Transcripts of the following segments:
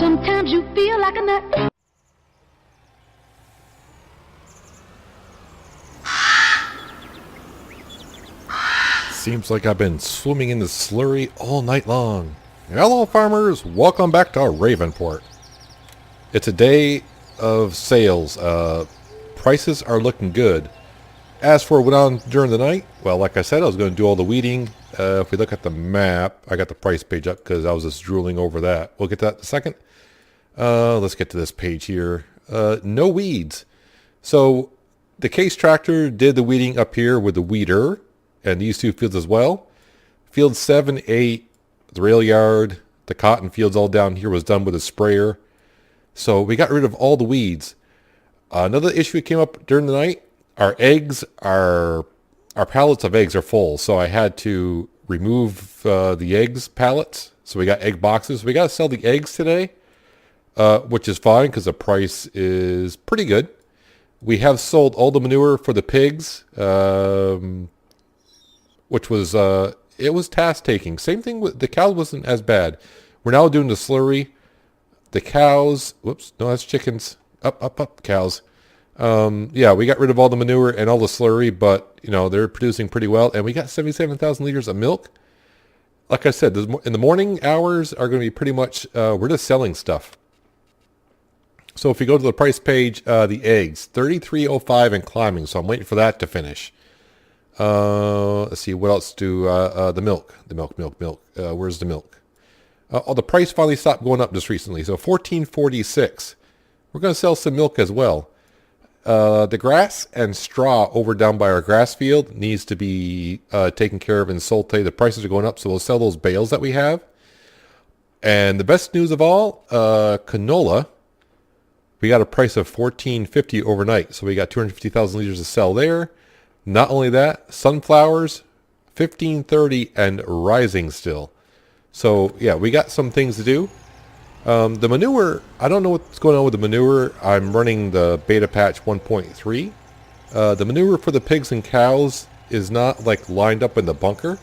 Sometimes you feel like a nut. Seems like I've been swimming in the slurry all night long. Hello farmers, welcome back to Ravenport. It's a day of sales. Prices are looking good. As for what went on during the night, well, like I said, I was going to do all the weeding. If we look at the map, I got the price page up because I was just drooling over that. We'll get to that in a second. Let's get to this page here. No weeds. So the Case tractor did the weeding up here with the weeder, and these two fields as well. Field 7, 8, the rail yard, the cotton fields all down here was done with a sprayer. So we got rid of all the weeds. Another issue that came up during the night, our pallets of eggs are full. So I had to remove the eggs pallets. So we got egg boxes. We got to sell the eggs today, which is fine because the price is pretty good. We have sold all the manure for the pigs, which was, it was task-taking. Same thing with the cows wasn't as bad. We're now doing the slurry. The cows, whoops, no, that's chickens. Up, cows. Yeah, we got rid of all the manure and all the slurry, but, you know, they're producing pretty well. And we got 77,000 liters of milk. Like I said, in the morning hours are going to be pretty much, we're just selling stuff. So if you go to the price page, the eggs, $33.05 and climbing. So I'm waiting for that to finish. Let's see, what else do, the milk. Where's the milk? The price finally stopped going up just recently. So $14.46. We're going to sell some milk as well. The grass and straw over down by our grass field needs to be taken care of in sold today. The prices are going up, so we'll sell those bales that we have. And the best news of all, canola. We got a price of $14.50 overnight. So we got 250,000 liters to sell there. Not only that, sunflowers, $15.30 and rising still. So yeah, we got some things to do. The manure, I don't know what's going on with the manure. I'm running the beta patch 1.3. The manure for the pigs and cows is not like lined up in the bunker.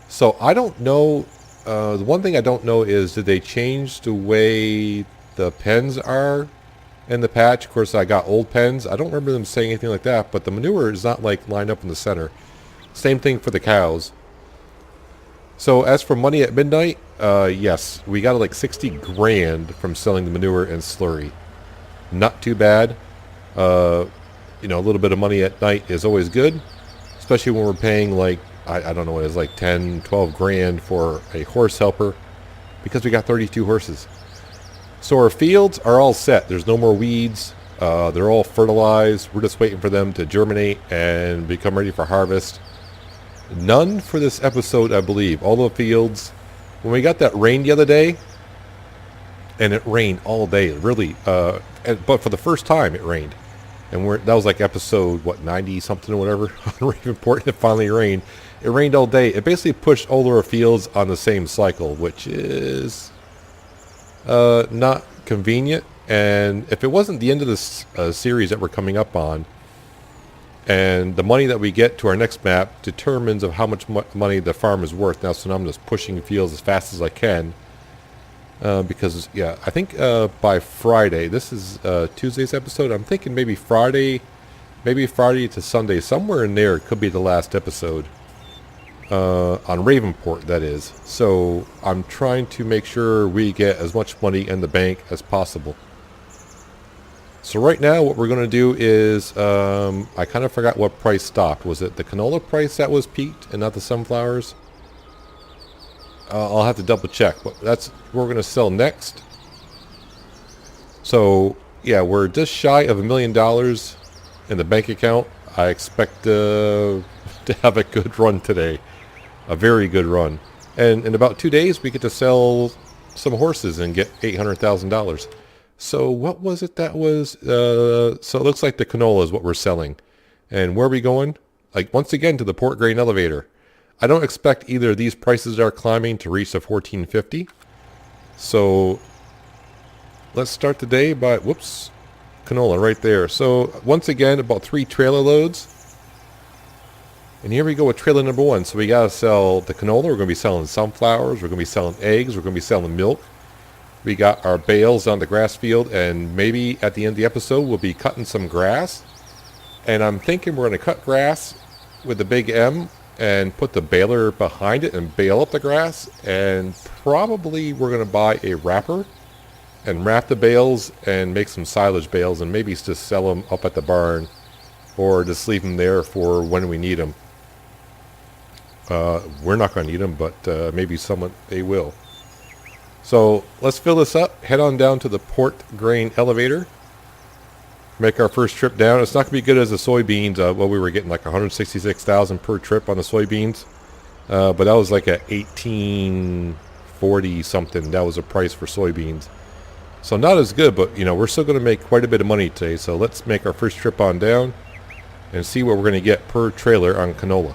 So I don't know. The one thing I don't know is, did they change the way the pens are in the patch? Of course, I got old pens. I don't remember them saying anything like that, but the manure is not like lined up in the center. Same thing for the cows. So as for money at midnight, yes, we got like 60 grand from selling the manure and slurry. Not too bad. You know, a little bit of money at night is always good, especially when we're paying like, I don't know what it is, like 10, 12 grand for a horse helper because we got 32 horses. So our fields are all set. There's no more weeds. They're all fertilized. We're just waiting for them to germinate and become ready for harvest. None for this episode, I believe. All the fields. When we got that rain the other day, and it rained all day, really. But for the first time, it rained. And that was like episode, 90 something or whatever on Ravenport. It finally rained. It rained all day. It basically pushed all of our fields on the same cycle, which is not convenient. And if it wasn't the end of this series that we're coming up on, and the money that we get to our next map determines of how much money the farm is worth. Now, so now I'm just pushing fields as fast as I can. Because, yeah, I think by Friday, this is Tuesday's episode. I'm thinking maybe Friday to Sunday, somewhere in there could be the last episode. On Ravenport, that is. So I'm trying to make sure we get as much money in the bank as possible. So right now what we're going to do is, I kind of forgot what price stopped. Was it the canola price that was peaked and not the sunflowers? I'll have to double check, but that's what we're going to sell next. So yeah, we're just shy of $1 million in the bank account. I expect to have a good run today. A very good run. And in about 2 days we get to sell some horses and get $800,000. So what was it that was, so it looks like the canola is what we're selling. And where are we going? Like, once again, to the port grain elevator. I don't expect either of these prices are climbing to reach the $14.50. So let's start the day by, whoops, canola right there. So once again, about 3 trailer loads. And here we go with trailer number 1. So we got to sell the canola. We're going to be selling sunflowers. We're going to be selling eggs. We're going to be selling milk. We got our bales on the grass field, and maybe at the end of the episode we'll be cutting some grass. And I'm thinking we're going to cut grass with the big M and put the baler behind it and bale up the grass. And probably we're going to buy a wrapper and wrap the bales and make some silage bales and maybe just sell them up at the barn or just leave them there for when we need them. We're not going to need them, but maybe someone they will. So let's fill this up, head on down to the port grain elevator, make our first trip down. It's not going to be good as the soybeans. Well, we were getting like 166,000 per trip on the soybeans, but that was like at 1840 something. That was a price for soybeans. So not as good, but you know, we're still going to make quite a bit of money today. So let's make our first trip on down and see what we're going to get per trailer on canola.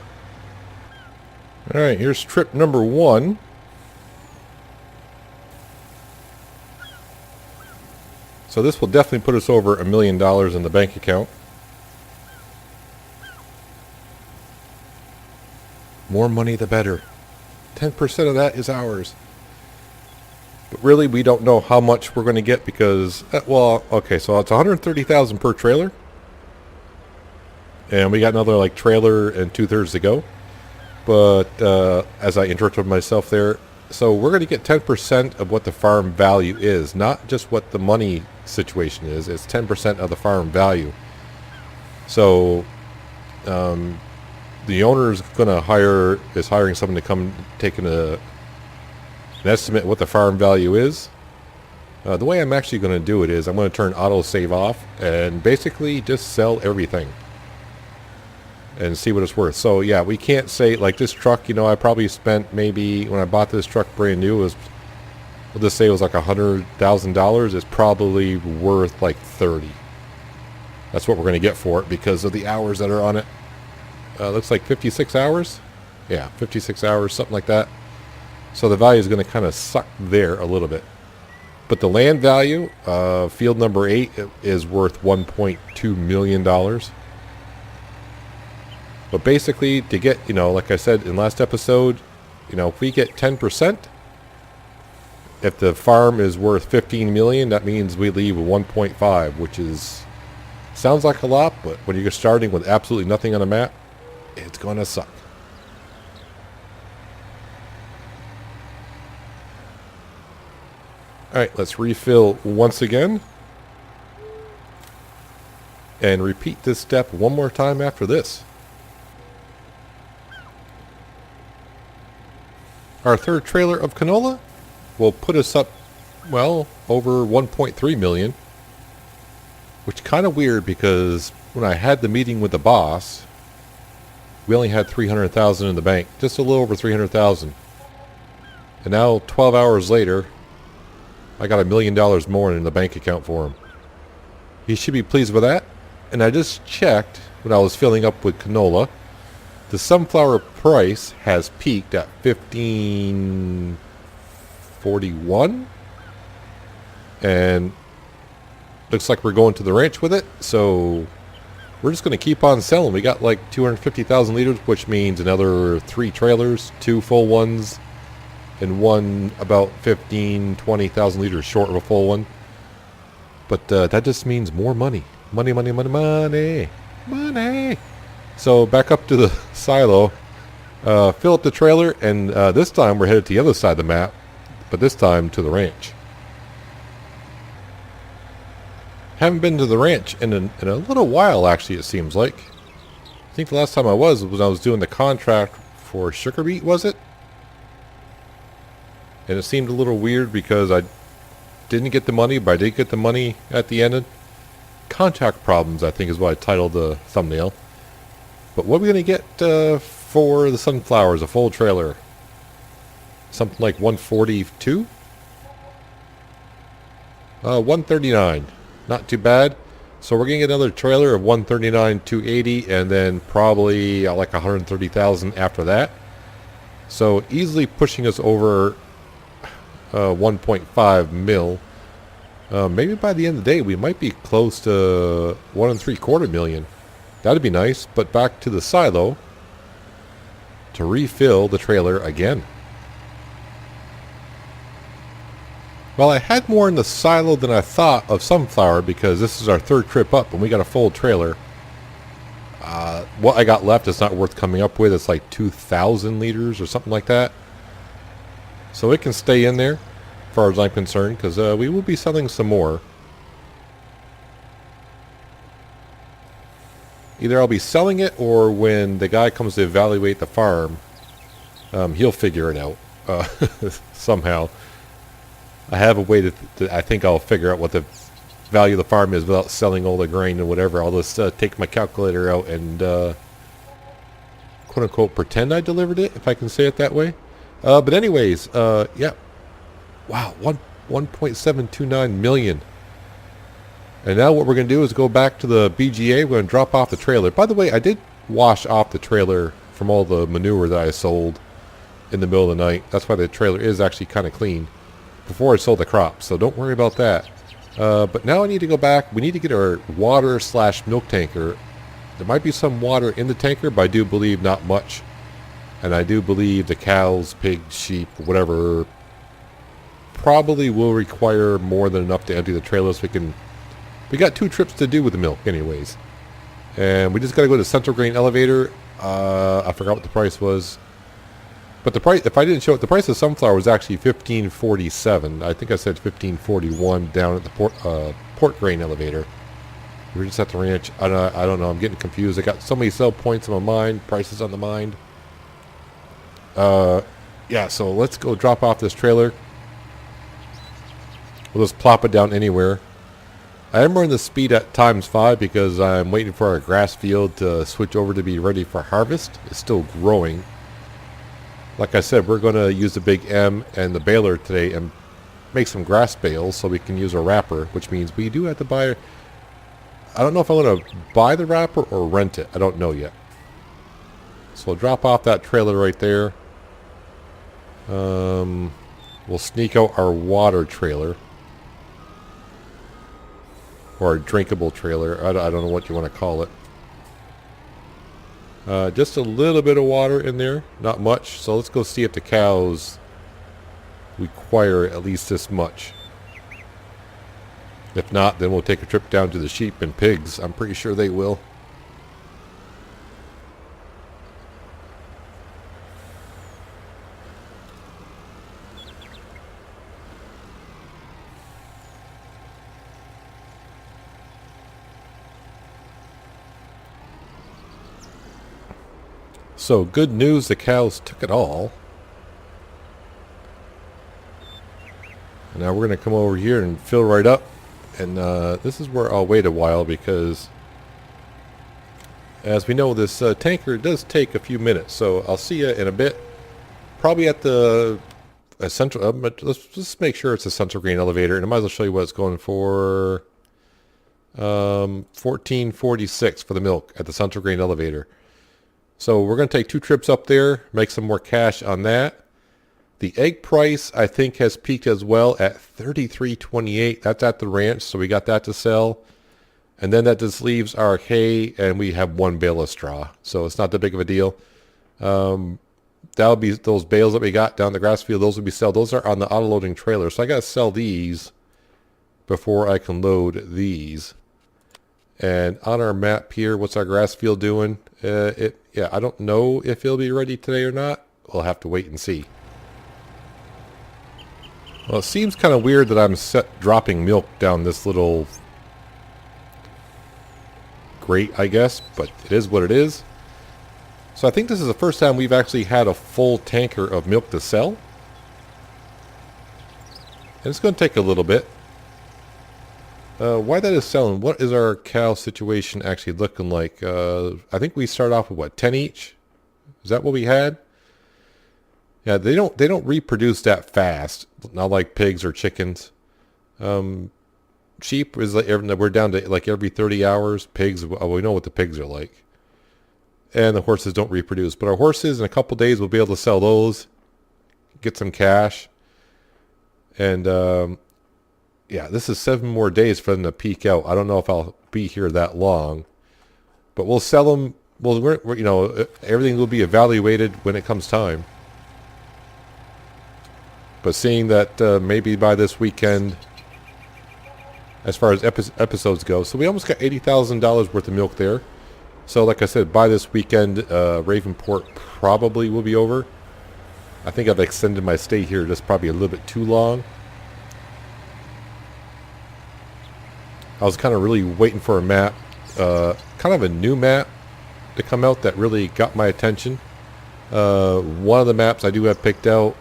All right, here's trip number 1. So this will definitely put us over $1 million in the bank account. More money the better. 10% of that is ours. But really, we don't know how much we're going to get because, well, okay, so it's $130,000 per trailer. And we got another like trailer and 2/3 to go. But as I interrupted myself there, so we're going to get 10% of what the farm value is, not just what the money situation is. It's 10% of the farm value. So the owner is going to hiring someone to come take an estimate of what the farm value is. The way I'm actually going to do it is I'm going to turn auto save off and basically just sell everything and see what it's worth. So yeah, we can't say like this truck, you know, I probably spent maybe when I bought this truck brand new, we'll just say it was like $100,000. It's probably worth like 30. That's what we're going to get for it because of the hours that are on it. Looks like 56 hours. Yeah, 56 hours, something like that. So the value is going to kind of suck there a little bit. But the land value, field number 8 is worth $1.2 million. But basically, to get, you know, like I said in last episode, you know, if we get 10%, if the farm is worth 15 million, that means we leave 1.5, which is, sounds like a lot, but when you're starting with absolutely nothing on the map, it's going to suck. All right, let's refill once again. And repeat this step one more time after this. Our third trailer of canola will put us up, well, over 1.3 million. Which kind of weird because when I had the meeting with the boss, we only had 300,000 in the bank, just a little over 300,000. And now 12 hours later, I got $1 million more in the bank account for him. He should be pleased with that. And I just checked when I was filling up with canola. The sunflower price has peaked at $15.41, and looks like we're going to the ranch with it. So we're just going to keep on selling. We got like 250,000 liters, which means another 3 trailers, 2 full ones, and one about 20,000 liters short of a full one. But that just means more money. Money, money, money, money, money. So back up to the silo, fill up the trailer, and this time we're headed to the other side of the map, but this time to the ranch. Haven't been to the ranch in a little while, actually, it seems like. I think the last time I was when I was doing the contract for sugar beet, was it? And it seemed a little weird because I didn't get the money, but I did get the money at the end. Contract problems, I think, is what I titled the thumbnail. But what are we going to get for the sunflowers, a full trailer? Something like 142? 139. Not too bad. So we're going to get another trailer of 139, 280, and then probably like 130,000 after that. So easily pushing us over 1.5 mil. Maybe by the end of the day, we might be close to 1.75 million. That'd be nice, but back to the silo to refill the trailer again. Well, I had more in the silo than I thought of sunflower because this is our third trip up and we got a full trailer. What I got left is not worth coming up with. It's like 2,000 liters or something like that. So it can stay in there, as far as I'm concerned, because we will be selling some more. Either I'll be selling it, or when the guy comes to evaluate the farm, he'll figure it out somehow. I have a way to I think I'll figure out what the value of the farm is without selling all the grain and whatever. I'll just take my calculator out and quote-unquote pretend I delivered it, if I can say it that way. But anyways, yeah. Wow, 1.729 million. And now what we're going to do is go back to the BGA. We're going to drop off the trailer. By the way, I did wash off the trailer from all the manure that I sold in the middle of the night. That's why the trailer is actually kind of clean before I sold the crop. So don't worry about that. But now I need to go back. We need to get our water/milk tanker. There might be some water in the tanker, but I do believe not much. And I do believe the cows, pigs, sheep, whatever, probably will require more than enough to empty the trailer so we got 2 trips to do with the milk anyways. And we just got to go to Central Grain Elevator. I forgot what the price was. But the price, if I didn't show it, the price of sunflower was actually $15.47. I think I said $15.41 down at the port grain elevator. We were just at the ranch. I don't know. I'm getting confused. I got so many sell points on my mind, prices on the mind. Yeah, so let's go drop off this trailer. We'll just plop it down anywhere. I am running the speed at ×5 because I'm waiting for our grass field to switch over to be ready for harvest. It's still growing. Like I said, we're going to use the Big M and the baler today and make some grass bales so we can use a wrapper, which means we do have to buy. I don't know if I want to buy the wrapper or rent it. I don't know yet. So we'll drop off that trailer right there. We'll sneak out our water trailer. Or a drinkable trailer. I don't know what you want to call it. Just a little bit of water in there. Not much. So let's go see if the cows require at least this much. If not, then we'll take a trip down to the sheep and pigs. I'm pretty sure they will. So, good news, the cows took it all. And now we're going to come over here and fill right up. And this is where I'll wait a while because, as we know, this tanker does take a few minutes. So, I'll see you in a bit. Probably at the central, let's just make sure it's a Central Grain elevator. And I might as well show you what it's going for. $14.46 for the milk at the Central Grain elevator. So we're going to take 2 trips up there, make some more cash on that. The egg price, I think, has peaked as well at $33.28. That's at the ranch, so we got that to sell. And then that just leaves our hay, and we have 1 bale of straw. So it's not that big of a deal. That'll be those bales that we got down the grass field. Those will be sold. Those are on the auto-loading trailer. So I got to sell these before I can load these. And on our map here, what's our grass field doing? Yeah, I don't know if it'll be ready today or not. We'll have to wait and see. Well, it seems kind of weird that I'm dropping milk down this little grate, I guess, but it is what it is. So I think this is the first time we've actually had a full tanker of milk to sell. And it's going to take a little bit. Why that is selling, what is our cow situation actually looking like? I think we start off with what, 10 each? Is that what we had? Yeah, they don't reproduce that fast, not like pigs or chickens. Sheep is like we're down to like every 30 hours. Pigs, we know what the pigs are like. And the horses don't reproduce, but our horses in a couple days we'll be able to sell those, get some cash, and yeah, this is 7 more days for them to peak out. I don't know if I'll be here that long, but we'll sell them. Well, we're you know, everything will be evaluated when it comes time. But seeing that maybe by this weekend, as far as episodes go, so we almost got $80,000 worth of milk there. So like I said, by this weekend, Ravenport probably will be over. I think I've extended my stay here just probably a little bit too long. I was kind of really waiting for a map, kind of a new map to come out that really got my attention. One of the maps I do have picked out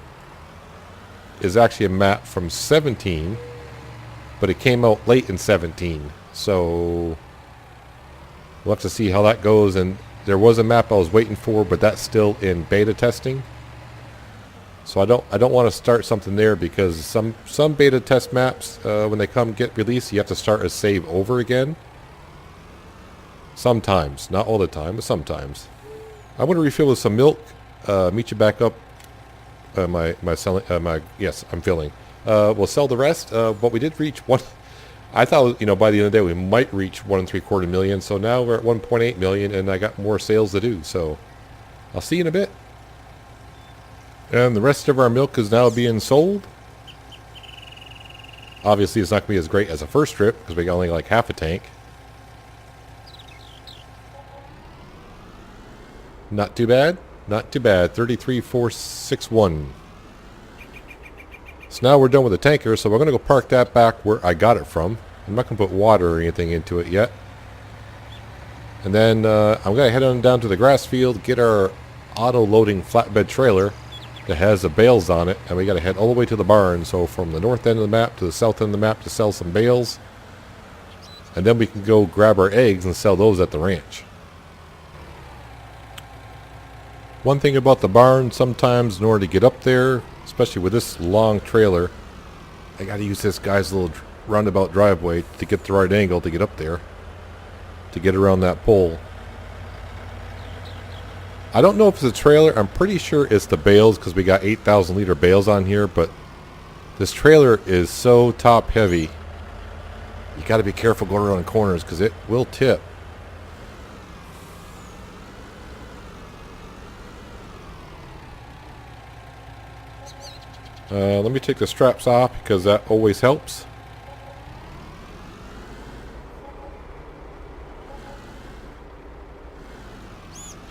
is actually a map from 17, but it came out late in 17. So we'll have to see how that goes. And there was a map I was waiting for, but that's still in beta testing. So I don't want to start something there because some beta test maps, when they get released, you have to start a save over again. Sometimes, not all the time, but sometimes. I want to refill with some milk. Meet you back up. Yes, I'm filling. We'll sell the rest. But we did reach one. I thought, by the end of the day we might reach 1.75 million. So now we're at 1.8 million, and I got more sales to do. So I'll see you in a bit. And the rest of our milk is now being sold. Obviously, it's not going to be as great as a first trip because we got only like half a tank. Not too bad. Not too bad. 33,461. So now we're done with the tanker, so we're going to go park that back where I got it from. I'm not going to put water or anything into it yet. And then I'm going to head on down to the grass field, get our auto-loading flatbed trailer that has the bales on it, and we got to head all the way to the barn. So from the north end of the map to the south end of the map to sell some bales. And then we can go grab our eggs and sell those at the ranch. One thing about the barn, sometimes in order to get up there, especially with this long trailer, I got to use this guy's little roundabout driveway to get the right angle to get up there, to get around that pole. I don't know if it's a trailer. I'm pretty sure it's the bales because we got 8,000 liter bales on here, but this trailer is so top heavy. You got to be careful going around corners because it will tip. Let me take the straps off because that always helps.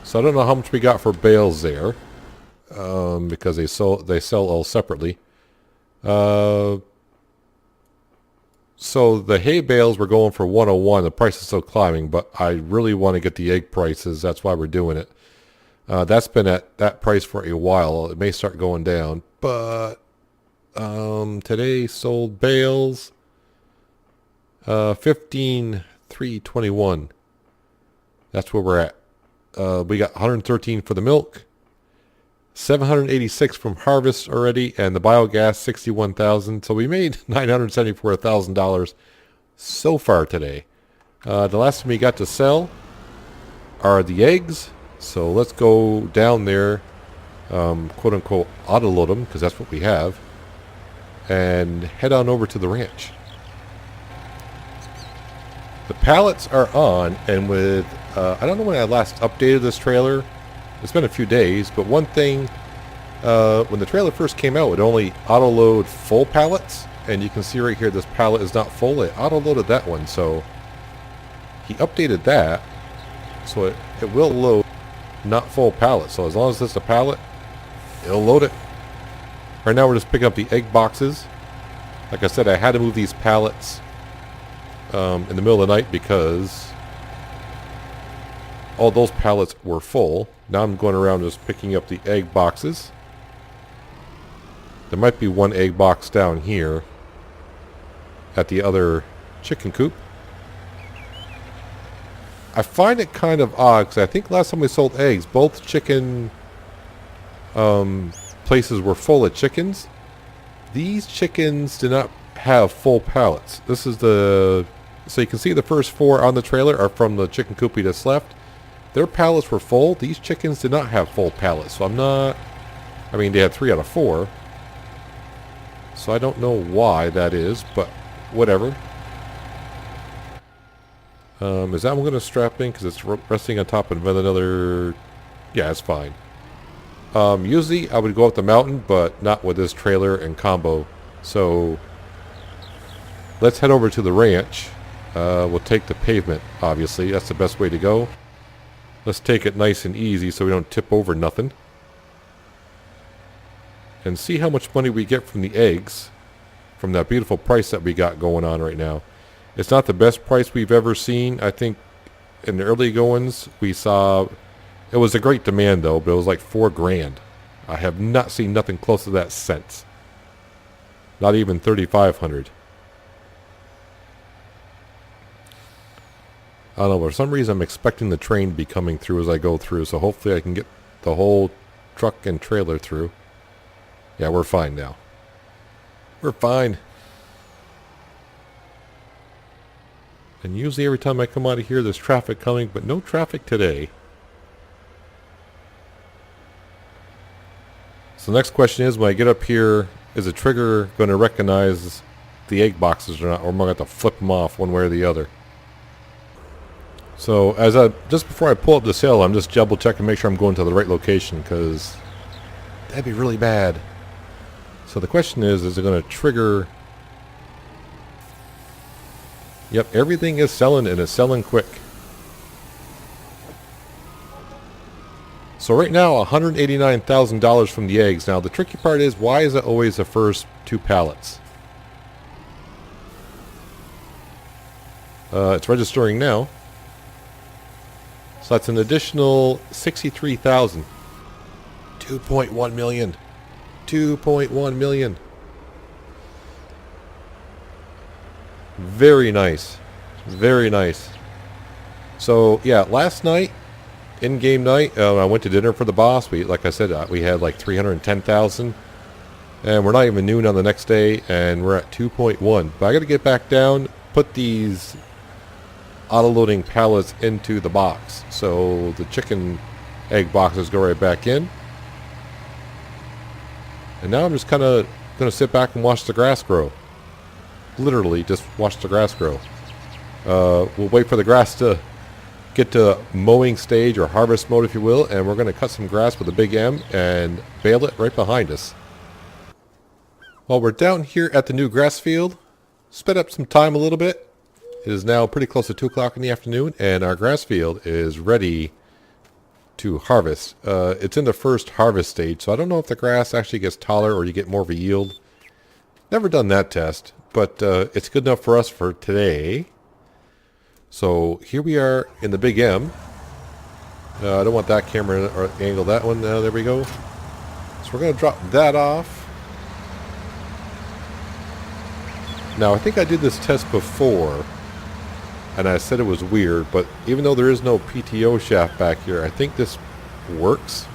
So I don't know how much we got for bales there, because they sell all separately. So the hay bales were going for 101. The price is still climbing, but I really want to get the egg prices. That's why we're doing it. That's been at that price for a while. It may start going down, but today sold bales 15,321. That's where we're at. We got 113 for the milk, 786 from harvest already, and the biogas 61,000. So we made $974,000 so far today. The last thing we got to sell are the eggs. So let's go down there, quote unquote, auto load them because that's what we have, and head on over to the ranch. The pallets are on, and with I don't know when I last updated this trailer. It's been a few days, but one thing, when the trailer first came out, it only auto-load full pallets, and you can see right here this pallet is not full. It auto-loaded that one, so he updated that, so it will load not full pallets. So as long as it's a pallet, it'll load it. Right now we're just picking up the egg boxes. Like I said, I had to move these pallets in the middle of the night because all those pallets were full. Now I'm going around just picking up the egg boxes. There might be one egg box down here at the other chicken coop. I find it kind of odd because I think last time we sold eggs, both chicken places were full of chickens. These chickens do not have full pallets. This is the... So you can see the first 4 on the trailer are from the chicken coop we just left. Their pallets were full. These chickens did not have full pallets. So I'm not... I mean, they had 3 out of 4. So I don't know why that is, but whatever. Is that one going to strap in? Because it's resting on top of another... Yeah, it's fine. Usually I would go up the mountain, but not with this trailer and combo. So let's head over to the ranch. We'll take the pavement, obviously. That's the best way to go. Let's take it nice and easy so we don't tip over nothing. And see how much money we get from the eggs. From that beautiful price that we got going on right now. It's not the best price we've ever seen. I think in the early goings we saw... It was a great demand though, but it was like $4,000. I have not seen nothing close to that since. Not even $3,500. I don't know, for some reason I'm expecting the train to be coming through as I go through, so hopefully I can get the whole truck and trailer through. Yeah, we're fine now. We're fine. And usually every time I come out of here there's traffic coming, but no traffic today. So the next question is, when I get up here, is the trigger going to recognize the egg boxes or not, or am I going to have to flip them off one way or the other? So just before I pull up the sail, I'm just double checking to make sure I'm going to the right location, because that'd be really bad. So the question is it going to trigger? Yep, everything is selling, and it's selling quick. So right now, $189,000 from the eggs. Now the tricky part is, why is it always the first 2 pallets? It's registering now. So that's an additional $63,000. 2.1 million. 2.1 million. Very nice. Very nice. So yeah, last night, in-game night, I went to dinner for the boss. Like I said, we had like 310,000, and we're not even noon on the next day, and we're at 2.1. But I got to get back down, put these auto-loading pallets into the box, so the chicken egg boxes go right back in. And now I'm just kind of going to sit back and watch the grass grow. Literally, just watch the grass grow. We'll wait for the grass to get to mowing stage, or harvest mode if you will, and we're going to cut some grass with a big M and bale it right behind us. While we're down here at the new grass field, sped up some time a little bit. It is now pretty close to 2 o'clock in the afternoon, and our grass field is ready to harvest. It's in the first harvest stage, so I don't know if the grass actually gets taller or you get more of a yield. Never done that test, but it's good enough for us for today. So here we are in the big M. I don't want that camera or angle that one. There we go. So we're going to drop that off. Now I think I did this test before, and I said it was weird, but even though there is no PTO shaft back here, I think this works.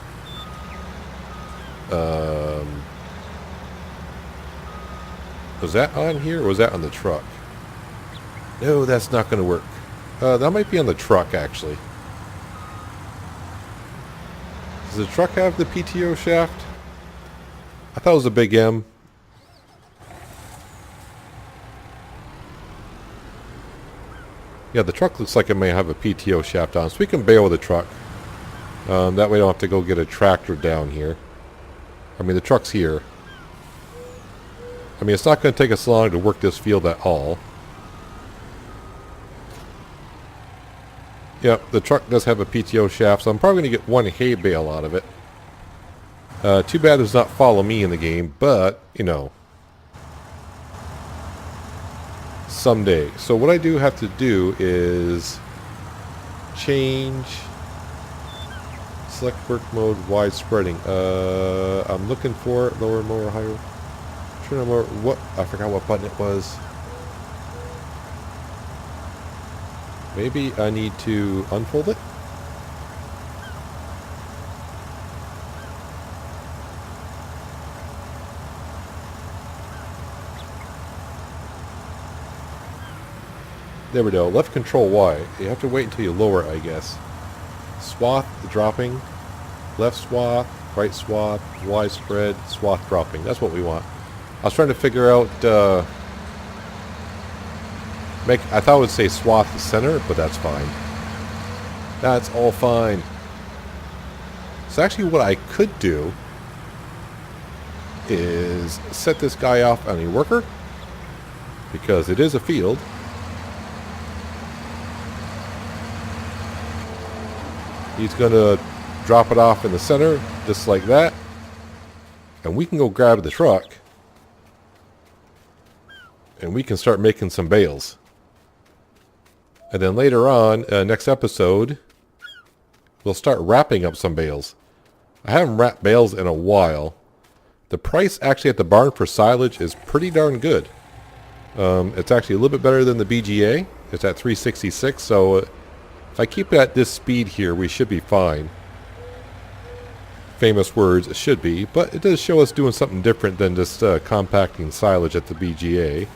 Was that on here, or was that on the truck? No, that's not going to work. That might be on the truck, actually. Does the truck have the PTO shaft? I thought it was a big M. Yeah, the truck looks like it may have a PTO shaft on, so we can bail with the truck. That way we don't have to go get a tractor down here. I mean, the truck's here. I mean, it's not going to take us long to work this field at all. Yep, the truck does have a PTO shaft, so I'm probably going to get one hay bale out of it. Too bad it does not follow me in the game, but, you know, someday. So what I do have to do is change select work mode wide spreading. I'm looking for lower, more, higher. Turn on more. What? I forgot what button it was. Maybe I need to unfold it. There we go. Left control Y. You have to wait until you lower it, I guess. Swath dropping. Left swath. Right swath. Y spread. Swath dropping. That's what we want. I was trying to figure out... I thought it would say swath center, but that's fine. That's all fine. So actually what I could do is set this guy off on a worker, because it is a field. He's going to drop it off in the center, just like that. And we can go grab the truck. And we can start making some bales. And then later on, next episode, we'll start wrapping up some bales. I haven't wrapped bales in a while. The price actually at the barn for silage is pretty darn good. It's actually a little bit better than the BGA. It's at 366, so if I keep it at this speed here, we should be fine. Famous words, it should be, but it does show us doing something different than just compacting silage at the BGA.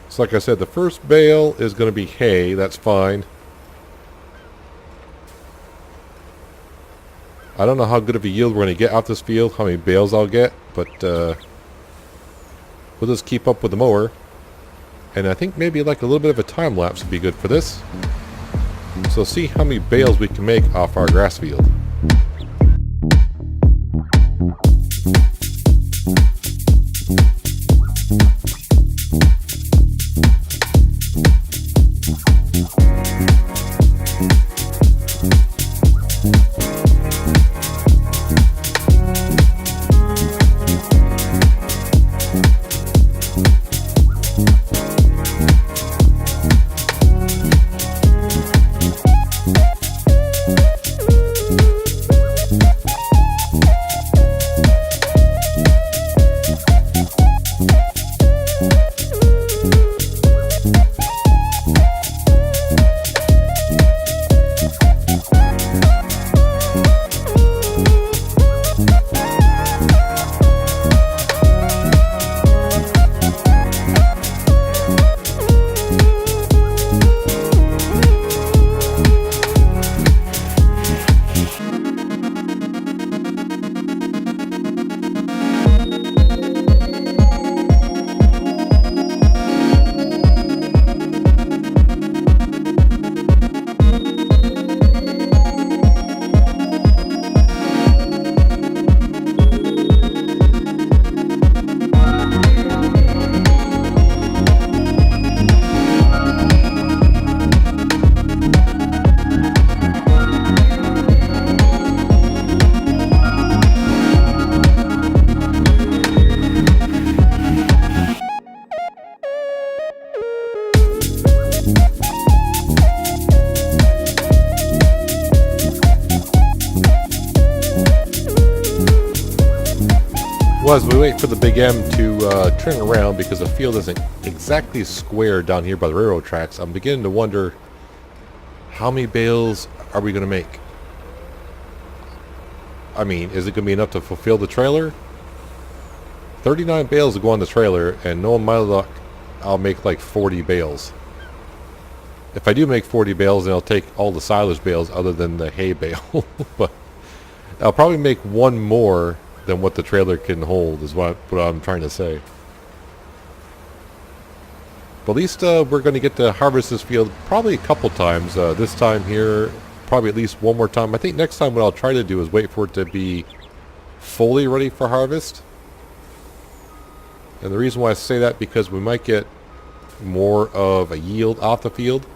So like I said, the first bale is going to be hay. That's fine. I don't know how good of a yield we're going to get off this field, how many bales I'll get, but we'll just keep up with the mower. And I think maybe like a little bit of a time lapse would be good for this. So see how many bales we can make off our grass field. Well, as we wait for the Big M to turn around, because the field isn't exactly square down here by the railroad tracks, I'm beginning to wonder how many bales are we going to make? I mean, is it going to be enough to fulfill the trailer? 39 bales will go on the trailer, and knowing my luck, I'll make like 40 bales. If I do make 40 bales, then I'll take all the silage bales other than the hay bale. But I'll probably make one more than what the trailer can hold, is what I'm trying to say. But at least we're going to get to harvest this field probably a couple times. This time here, probably at least one more time. I think next time what I'll try to do is wait for it to be fully ready for harvest. And the reason why I say that, because we might get more of a yield off the field.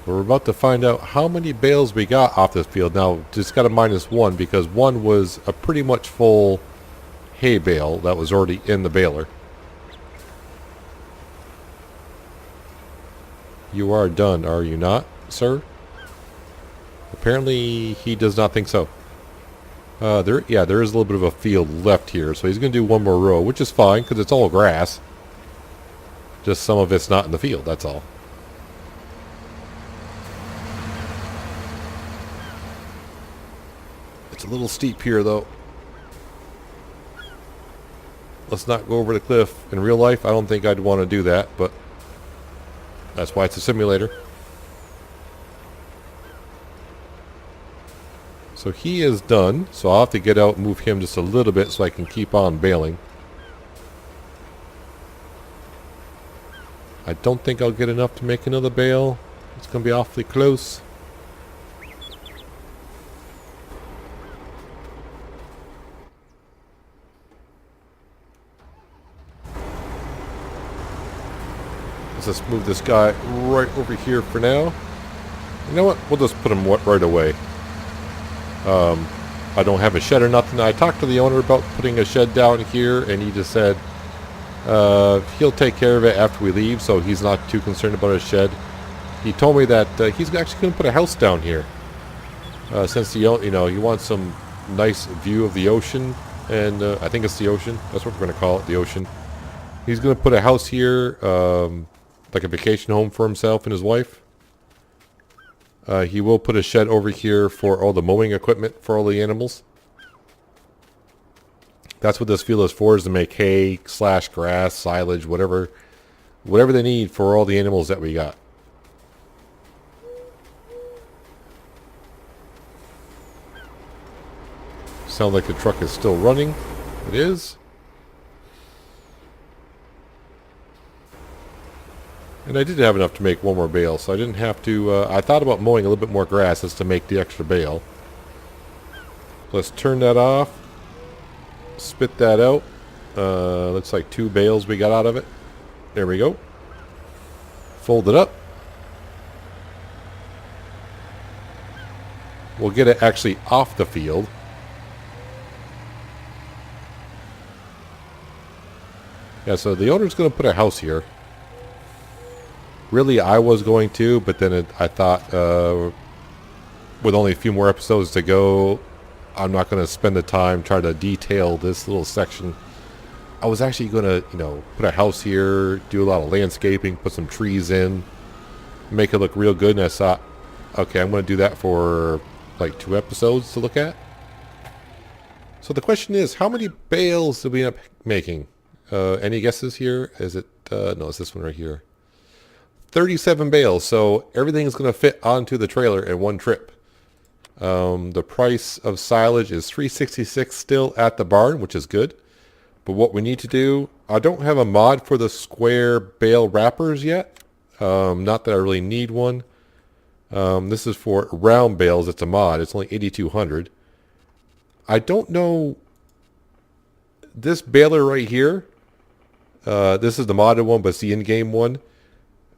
We're about to find out how many bales we got off this field. Now, just got to minus one, because one was a pretty much full hay bale that was already in the baler. You are done, are you not, sir? Apparently, he does not think so. There is a little bit of a field left here, so he's going to do one more row, which is fine, because it's all grass. Just some of it's not in the field, that's all. It's a little steep here, though. Let's not go over the cliff. In real life, I don't think I'd want to do that, but that's why it's a simulator. So he is done, so I'll have to get out and move him just a little bit so I can keep on baling. I don't think I'll get enough to make another bale. It's going to be awfully close. Let's just move this guy right over here for now. You know what? We'll just put him right away. I don't have a shed or nothing. I talked to the owner about putting a shed down here, and he just said he'll take care of it after we leave, so he's not too concerned about a shed. He told me that he's actually going to put a house down here, since he wants some nice view of the ocean, and I think it's the ocean. That's what we're going to call it, the ocean. He's going to put a house here, like a vacation home for himself and his wife. He will put a shed over here for all the mowing equipment for all the animals. That's what this field is for, is to make hay / grass, silage, whatever they need for all the animals that we got. Sounds like the truck is still running. It is. And I did have enough to make one more bale, so I didn't have to... I thought about mowing a little bit more grass just to make the extra bale. Let's turn that off. Spit that out. Looks like 2 bales we got out of it. There we go. Fold it up. We'll get it actually off the field. Yeah, so the owner's going to put a house here. Really, I was going to, but then I thought, with only a few more episodes to go, I'm not going to spend the time trying to detail this little section. I was actually going to, put a house here, do a lot of landscaping, put some trees in, make it look real good, and I thought, okay, I'm going to do that for like 2 episodes to look at. So the question is, how many bales did we end up making? Any guesses here? Is it, no, it's this one right here. 37 bales, so everything is going to fit onto the trailer in one trip. The price of silage is $3.66 still at the barn, which is good. But what we need to do, I don't have a mod for the square bale wrappers yet. Not that I really need one. This is for round bales. It's a mod. It's only 8,200. I don't know. This baler right here. This is the modded one, but it's the in-game one.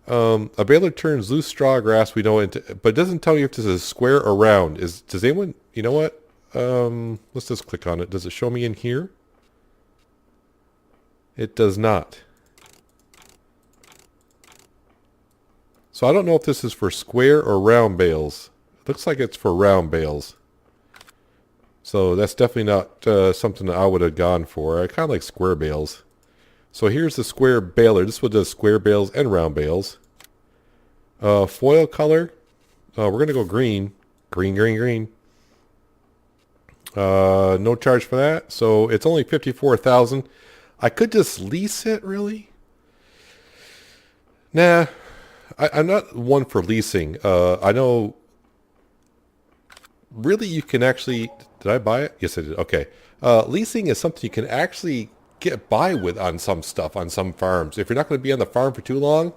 A baler turns loose straw grass, we know, into, but it doesn't tell you if this is square or round. Does anyone, you know what? Let's just click on it. Does it show me in here? It does not. So I don't know if this is for square or round bales. It looks like it's for round bales. So that's definitely not something that I would have gone for. I kind of like square bales. So here's the square baler. This one does square bales and round bales. Foil color. We're going to go green. Green. No charge for that. So it's only $54,000. I could just lease it, really. Nah. I'm not one for leasing. I know... Really, you can actually... Did I buy it? Yes, I did. Okay. Leasing is something you can actually get by with on some stuff, on some farms. If you're not going to be on the farm for too long,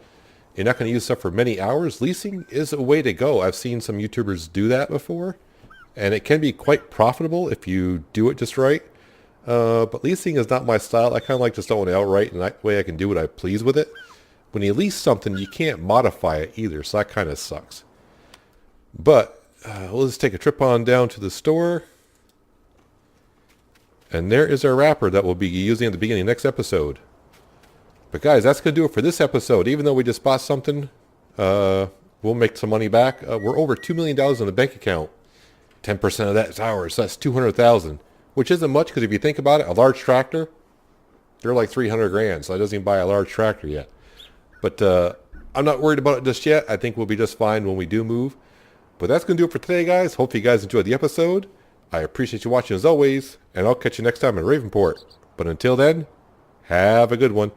you're not going to use stuff for many hours, leasing is a way to go. I've seen some YouTubers do that before, and it can be quite profitable if you do it just right. But leasing is not my style. I kind of like just owning it outright, and that way I can do what I please with it. When you lease something, you can't modify it either, so that kind of sucks. But we'll just take a trip on down to the store. And there is our wrapper that we'll be using at the beginning of the next episode. But guys, that's going to do it for this episode. Even though we just bought something, we'll make some money back. We're over $2 million in the bank account. 10% of that is ours, so that's $200,000. Which isn't much, because if you think about it, a large tractor, they're like 300 grand, so I doesn't even buy a large tractor yet. But I'm not worried about it just yet. I think we'll be just fine when we do move. But that's going to do it for today, guys. Hope you guys enjoyed the episode. I appreciate you watching as always, and I'll catch you next time in Ravenport. But until then, have a good one.